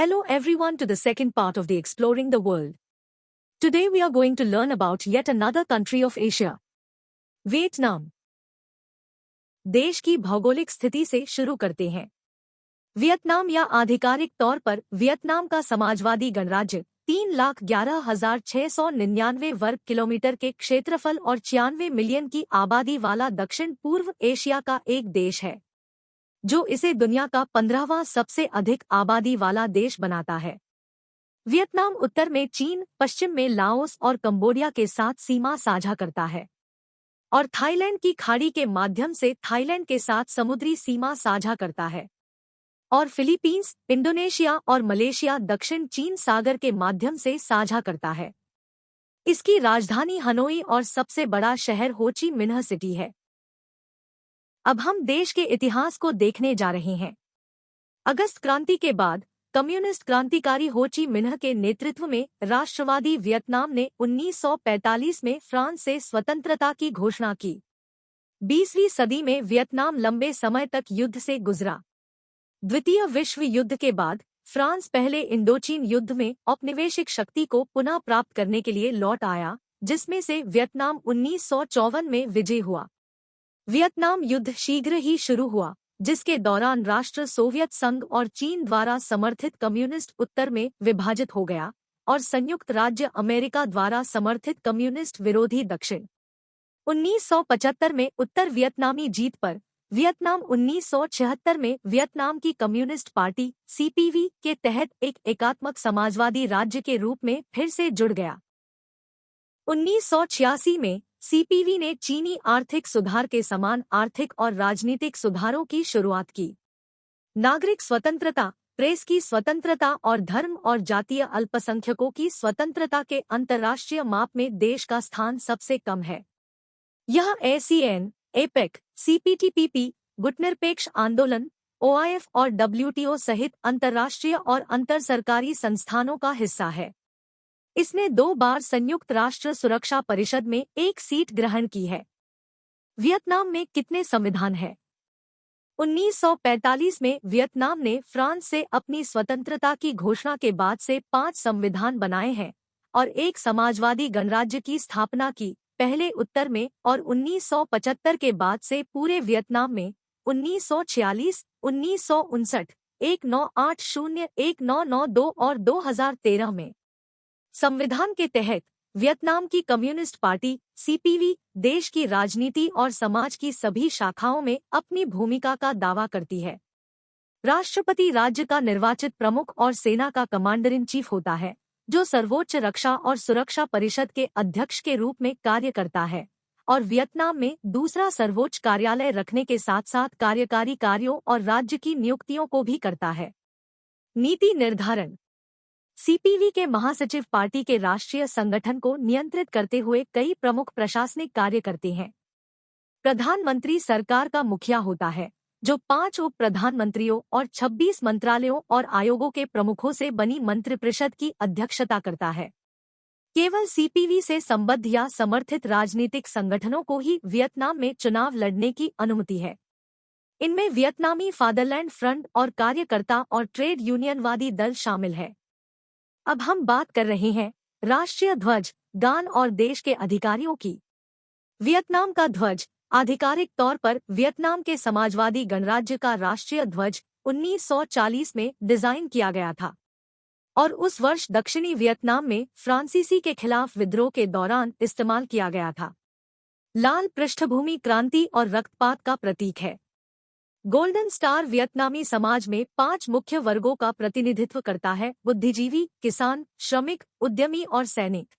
Hello everyone to the second part of the Exploring the World. Today we are going to learn about yet another country of Asia. Vietnam. देश की भौगोलिक स्थिति से शुरू करते हैं। वियतनाम या आधिकारिक तौर पर वियतनाम का समाजवादी गणराज्य 3,11,699 वर्ग किलोमीटर के क्षेत्रफल और 96 मिलियन की आबादी वाला दक्षिण पूर्व एशिया का एक देश है, जो इसे दुनिया का 15वां सबसे अधिक आबादी वाला देश बनाता है। वियतनाम उत्तर में चीन, पश्चिम में लाओस और कंबोडिया के साथ सीमा साझा करता है और थाईलैंड की खाड़ी के माध्यम से थाईलैंड के साथ समुद्री सीमा साझा करता है और फिलीपींस, इंडोनेशिया और मलेशिया दक्षिण चीन सागर के माध्यम से साझा करता है। इसकी राजधानी हनोई और सबसे बड़ा शहर हो ची मिन्ह सिटी है। अब हम देश के इतिहास को देखने जा रहे हैं। अगस्त क्रांति के बाद कम्युनिस्ट क्रांतिकारी हो ची मिन्ह के नेतृत्व में राष्ट्रवादी वियतनाम ने 1945 में फ्रांस से स्वतंत्रता की घोषणा की। 20वीं सदी में वियतनाम लंबे समय तक युद्ध से गुजरा। द्वितीय विश्व युद्ध के बाद फ्रांस पहले इंडोचीन युद्ध में औपनिवेशिक शक्ति को पुनः प्राप्त करने के लिए लौट आया, जिसमें से वियतनाम 1954 में विजयी हुआ। वियतनाम युद्ध शीघ्र ही शुरू हुआ, जिसके दौरान राष्ट्र सोवियत संघ और चीन द्वारा समर्थित कम्युनिस्ट उत्तर में विभाजित हो गया और संयुक्त राज्य अमेरिका द्वारा समर्थित कम्युनिस्ट विरोधी दक्षिण। 1975 में उत्तर वियतनामी जीत पर वियतनाम 1976 में वियतनाम की कम्युनिस्ट पार्टी सीपीवी के तहत एक एकात्मक समाजवादी राज्य के रूप में फिर से जुड़ गया। 1986 में सीपीवी ने चीनी आर्थिक सुधार के समान आर्थिक और राजनीतिक सुधारों की शुरुआत की। नागरिक स्वतंत्रता, प्रेस की स्वतंत्रता और धर्म और जातीय अल्पसंख्यकों की स्वतंत्रता के अंतर्राष्ट्रीय माप में देश का स्थान सबसे कम है। यह एसीएन, एपेक, सीपीटीपीपी, गुटनिरपेक्ष आंदोलन, ओआईएफ और डब्ल्यूटीओ सहित अंतर्राष्ट्रीय और अंतरसरकारी संस्थानों का हिस्सा है। इसने 2 बार संयुक्त राष्ट्र सुरक्षा परिषद में एक सीट ग्रहण की है। वियतनाम में कितने संविधान हैं? 1945 में वियतनाम ने फ्रांस से अपनी स्वतंत्रता की घोषणा के बाद से 5 संविधान बनाए हैं और एक समाजवादी गणराज्य की स्थापना की, पहले उत्तर में और 1975 के बाद से पूरे वियतनाम में 1946, 1959, 1980, 1992 और 2013 में। संविधान के तहत वियतनाम की कम्युनिस्ट पार्टी सीपीवी देश की राजनीति और समाज की सभी शाखाओं में अपनी भूमिका का दावा करती है। राष्ट्रपति राज्य का निर्वाचित प्रमुख और सेना का कमांडर इन चीफ होता है, जो सर्वोच्च रक्षा और सुरक्षा परिषद के अध्यक्ष के रूप में कार्य करता है और वियतनाम में दूसरा सर्वोच्च कार्यालय रखने के साथ साथ कार्यकारी कार्यों और राज्य की नियुक्तियों को भी करता है। नीति निर्धारण। सीपीवी के महासचिव पार्टी के राष्ट्रीय संगठन को नियंत्रित करते हुए कई प्रमुख प्रशासनिक कार्य करते हैं। प्रधानमंत्री सरकार का मुखिया होता है, जो 5 उप प्रधानमंत्रियों और 26 मंत्रालयों और आयोगों के प्रमुखों से बनी मंत्रिपरिषद की अध्यक्षता करता है। केवल सीपीवी से संबद्ध या समर्थित राजनीतिक संगठनों को ही वियतनाम में चुनाव लड़ने की अनुमति है। इनमें वियतनामी फादरलैंड फ्रंट और कार्यकर्ता और ट्रेड यूनियनवादी दल शामिल है। अब हम बात कर रहे हैं राष्ट्रीय ध्वज, गान और देश के अधिकारियों की। वियतनाम का ध्वज आधिकारिक तौर पर वियतनाम के समाजवादी गणराज्य का राष्ट्रीय ध्वज 1940 में डिजाइन किया गया था और उस वर्ष दक्षिणी वियतनाम में फ्रांसीसी के खिलाफ विद्रोह के दौरान इस्तेमाल किया गया था। लाल पृष्ठभूमि क्रांति और रक्तपात का प्रतीक है। गोल्डन स्टार वियतनामी समाज में 5 मुख्य वर्गों का प्रतिनिधित्व करता है: बुद्धिजीवी, किसान, श्रमिक, उद्यमी और सैनिक।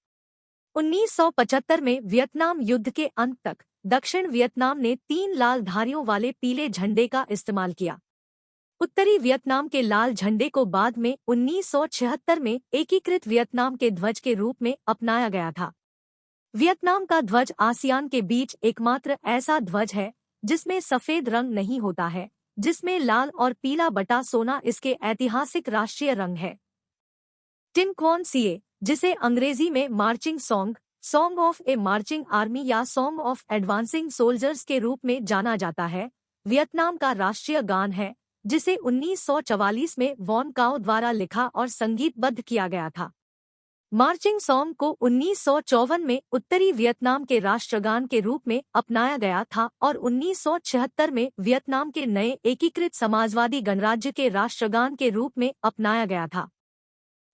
1975 में वियतनाम युद्ध के अंत तक दक्षिण वियतनाम ने 3 लाल धारियों वाले पीले झंडे का इस्तेमाल किया। उत्तरी वियतनाम के लाल झंडे को बाद में 1976 में एकीकृत वियतनाम के ध्वज के रूप में अपनाया गया था। वियतनाम का ध्वज आसियान के बीच एकमात्र ऐसा ध्वज है जिसमें सफेद रंग नहीं होता है, जिसमें लाल और पीला बटा सोना इसके ऐतिहासिक राष्ट्रीय रंग है। टिन क्वान सिए, जिसे अंग्रेजी में marching song, song of A marching army या सॉन्ग ऑफ एडवांसिंग सोल्जर्स के रूप में जाना जाता है, वियतनाम का राष्ट्रीय गान है, जिसे 1944 में वॉन काओ द्वारा लिखा और संगीतबद्ध किया गया था। मार्चिंग सॉन्ग को 1954 में उत्तरी वियतनाम के राष्ट्रगान के रूप में अपनाया गया था और 1976 में वियतनाम के नए एकीकृत समाजवादी गणराज्य के राष्ट्रगान के रूप में अपनाया गया था।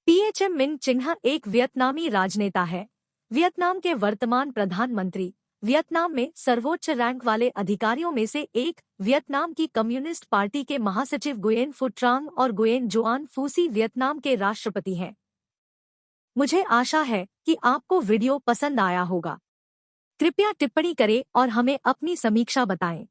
पीएचएम मिन चिन्ह एक वियतनामी राजनेता है। वियतनाम के वर्तमान प्रधानमंत्री, वियतनाम में सर्वोच्च रैंक वाले अधिकारियों में से एक, वियतनाम की कम्युनिस्ट पार्टी के महासचिव गुयेन फु ट्रांग और गुयेन जुआन फूसी वियतनाम के राष्ट्रपति हैं। मुझे आशा है कि आपको वीडियो पसंद आया होगा। कृपया टिप्पणी करें और हमें अपनी समीक्षा बताएं।